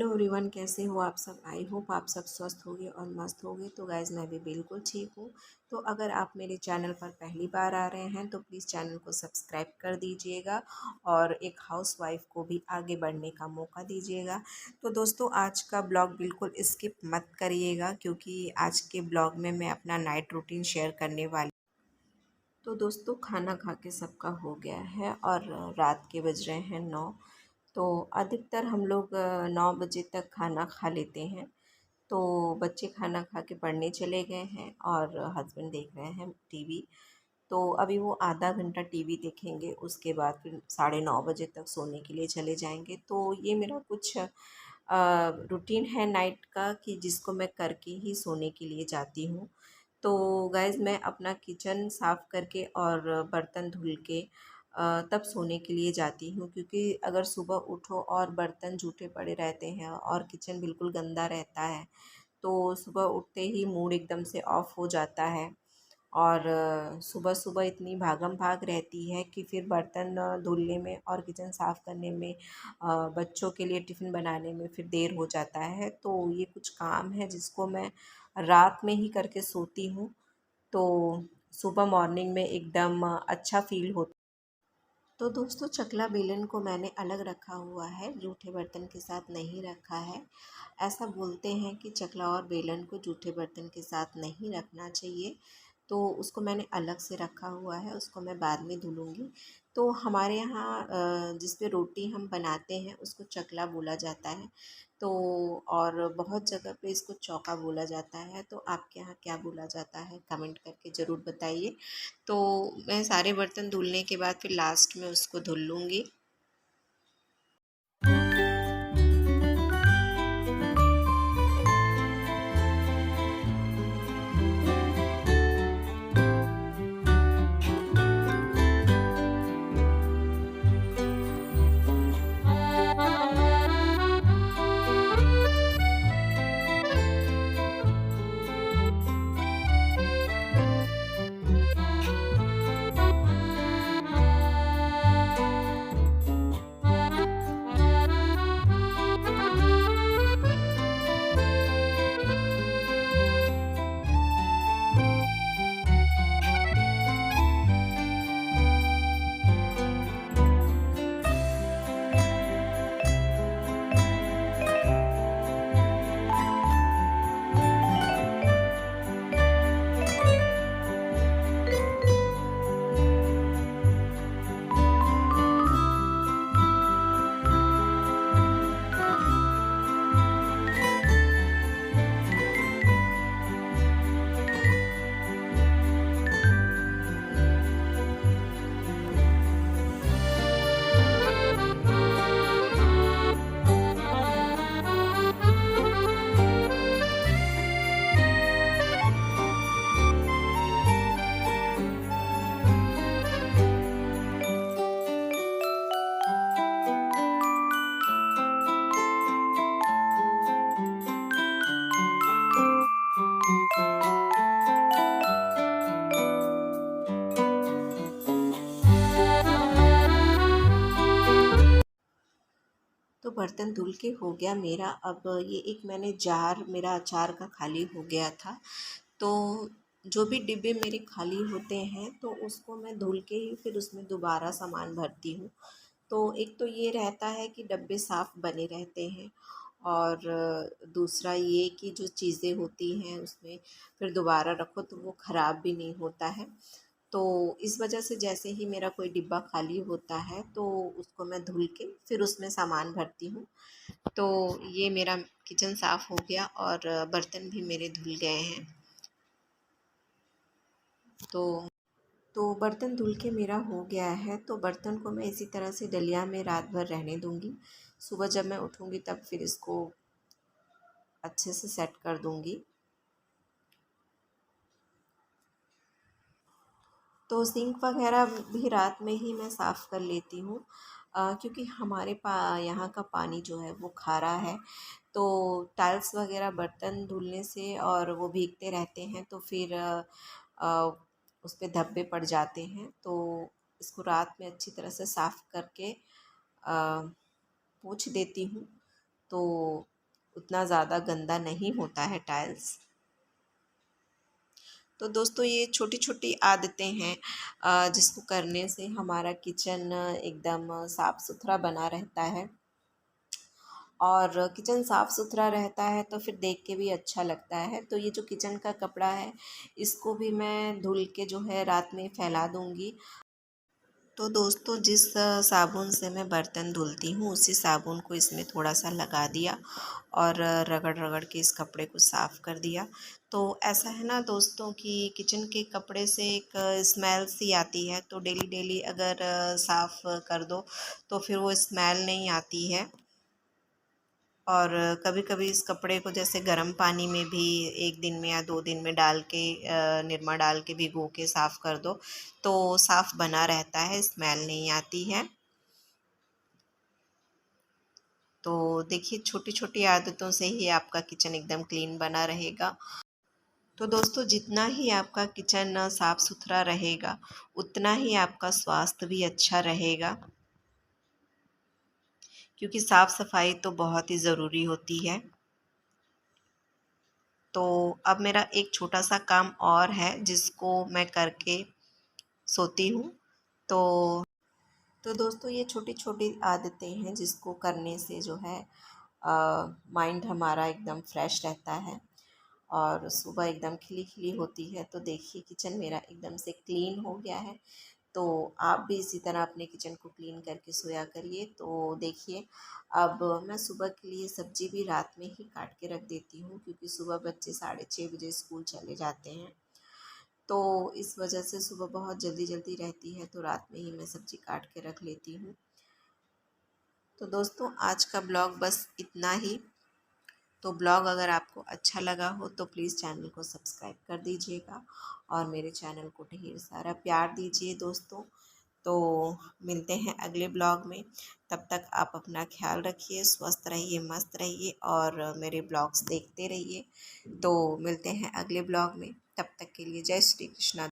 Hello everyone, कैसे हो आप सब। आई होप आप सब स्वस्थ होगे और मस्त होगे। तो गाइज़ मैं भी बिल्कुल ठीक हूँ। तो अगर आप मेरे चैनल पर पहली बार आ रहे हैं तो प्लीज़ चैनल को सब्सक्राइब कर दीजिएगा और एक हाउसवाइफ को भी आगे बढ़ने का मौका दीजिएगा। तो दोस्तों, आज का ब्लॉग बिल्कुल स्किप मत करिएगा क्योंकि आज के ब्लॉग में मैं अपना नाइट रूटीन शेयर करने वाली। तो दोस्तों, खाना खा के सबका हो गया है और रात के बज रहे हैं 9। तो अधिकतर हम लोग 9 बजे तक खाना खा लेते हैं। तो बच्चे खाना खा के पढ़ने चले गए हैं और हस्बैंड देख रहे हैं टीवी। तो अभी वो आधा घंटा टीवी देखेंगे, उसके बाद फिर 9:30 बजे तक सोने के लिए चले जाएंगे। तो ये मेरा कुछ रूटीन है नाइट का कि जिसको मैं करके ही सोने के लिए जाती हूँ। तो गाइज़, मैं अपना किचन साफ़ करके और बर्तन धुल के तब सोने के लिए जाती हूँ, क्योंकि अगर सुबह उठो और बर्तन जूठे पड़े रहते हैं और किचन बिल्कुल गंदा रहता है तो सुबह उठते ही मूड एकदम से ऑफ हो जाता है। और सुबह-सुबह इतनी भागम-भाग रहती है कि फिर बर्तन धुलने में और किचन साफ़ करने में, बच्चों के लिए टिफ़िन बनाने में फिर देर हो जाता है। तो ये कुछ काम है जिसको मैं रात में ही करके सोती हूँ। तो सुबह मॉर्निंग में एकदम अच्छा फ़ील होता। तो दोस्तों, चकला बेलन को मैंने अलग रखा हुआ है, जूठे बर्तन के साथ नहीं रखा है। ऐसा बोलते हैं कि चकला और बेलन को जूठे बर्तन के साथ नहीं रखना चाहिए। तो उसको मैंने अलग से रखा हुआ है, उसको मैं बाद में धुलूँगी। तो हमारे यहाँ जिस पे रोटी हम बनाते हैं उसको चकला बोला जाता है। तो और बहुत जगह पे इसको चौका बोला जाता है। तो आपके यहाँ क्या बोला जाता है, कमेंट करके ज़रूर बताइए। तो मैं सारे बर्तन धुलने के बाद फिर लास्ट में उसको धुल लूँगी। तो बर्तन धुल के हो गया मेरा। अब ये एक मैंने जार, मेरा अचार का खाली हो गया था। तो जो भी डिब्बे मेरे खाली होते हैं तो उसको मैं धुल के ही फिर उसमें दोबारा सामान भरती हूँ। तो एक तो ये रहता है कि डब्बे साफ़ बने रहते हैं और दूसरा ये कि जो चीज़ें होती हैं उसमें फिर दोबारा रखो तो वो ख़राब भी नहीं होता है। तो इस वजह से जैसे ही मेरा कोई डिब्बा खाली होता है तो उसको मैं धुल के फिर उसमें सामान भरती हूँ। तो ये मेरा किचन साफ़ हो गया और बर्तन भी मेरे धुल गए हैं। तो बर्तन धुल के मेरा हो गया है। तो बर्तन को मैं इसी तरह से डलिया में रात भर रहने दूँगी। सुबह जब मैं उठूँगी तब फिर इसको अच्छे से सेट कर दूँगी। तो सिंक वगैरह भी रात में ही मैं साफ़ कर लेती हूँ, क्योंकि हमारे यहाँ का पानी जो है वो खारा है। तो टाइल्स वगैरह बर्तन धुलने से और वो भीगते रहते हैं तो फिर उस पे धब्बे पड़ जाते हैं। तो इसको रात में अच्छी तरह से साफ़ करके पोंछ देती हूँ। तो उतना ज़्यादा गंदा नहीं होता है टाइल्स। तो दोस्तों ये छोटी छोटी आदतें हैं जिसको करने से हमारा किचन एकदम साफ़ सुथरा बना रहता है। और किचन साफ़ सुथरा रहता है तो फिर देख के भी अच्छा लगता है। तो ये जो किचन का कपड़ा है, इसको भी मैं धुल के जो है रात में फैला दूँगी। तो दोस्तों जिस साबुन से मैं बर्तन धुलती हूँ, उसी साबुन को इसमें थोड़ा सा लगा दिया और रगड़ रगड़ के इस कपड़े को साफ़ कर दिया। तो ऐसा है ना दोस्तों कि किचन के कपड़े से एक स्मेल सी आती है, तो डेली डेली अगर साफ़ कर दो तो फिर वो स्मेल नहीं आती है। और कभी-कभी इस कपड़े को जैसे गर्म पानी में भी 1 दिन में या 2 दिन में डाल के निरमा डाल के भिगो के साफ़ कर दो, तो साफ़ बना रहता है, स्मेल नहीं आती है। तो देखिए छोटी-छोटी आदतों से ही आपका किचन एकदम क्लीन बना रहेगा। तो दोस्तों जितना ही आपका किचन साफ़-सुथरा रहेगा, उतना ही आपका स्वास्थ्य भी अच्छा रहेगा, क्योंकि साफ़-सफ़ाई तो बहुत ही ज़रूरी होती है। तो अब मेरा एक छोटा-सा काम और है जिसको मैं करके सोती हूँ। तो दोस्तों ये छोटी-छोटी आदतें हैं जिसको करने से जो है माइंड हमारा एकदम फ्रेश रहता है और सुबह एकदम खिली-खिली होती है। तो देखिए किचन मेरा एकदम से क्लीन हो गया है। तो आप भी इसी तरह अपने किचन को क्लीन करके सोया करिए। तो देखिए अब मैं सुबह के लिए सब्ज़ी भी रात में ही काट के रख देती हूँ, क्योंकि सुबह बच्चे 6:30 बजे स्कूल चले जाते हैं। तो इस वजह से सुबह बहुत जल्दी-जल्दी रहती है, तो रात में ही मैं सब्ज़ी काट के रख लेती हूँ। तो दोस्तों आज का ब्लॉग बस इतना ही। तो ब्लॉग अगर आपको अच्छा लगा हो तो प्लीज़ चैनल को सब्सक्राइब कर दीजिएगा और मेरे चैनल को ढेर सारा प्यार दीजिए दोस्तों। तो मिलते हैं अगले ब्लॉग में। तब तक आप अपना ख्याल रखिए, स्वस्थ रहिए, मस्त रहिए और मेरे ब्लॉग्स देखते रहिए। तो मिलते हैं अगले ब्लॉग में। तब तक के लिए जय श्री कृष्णा।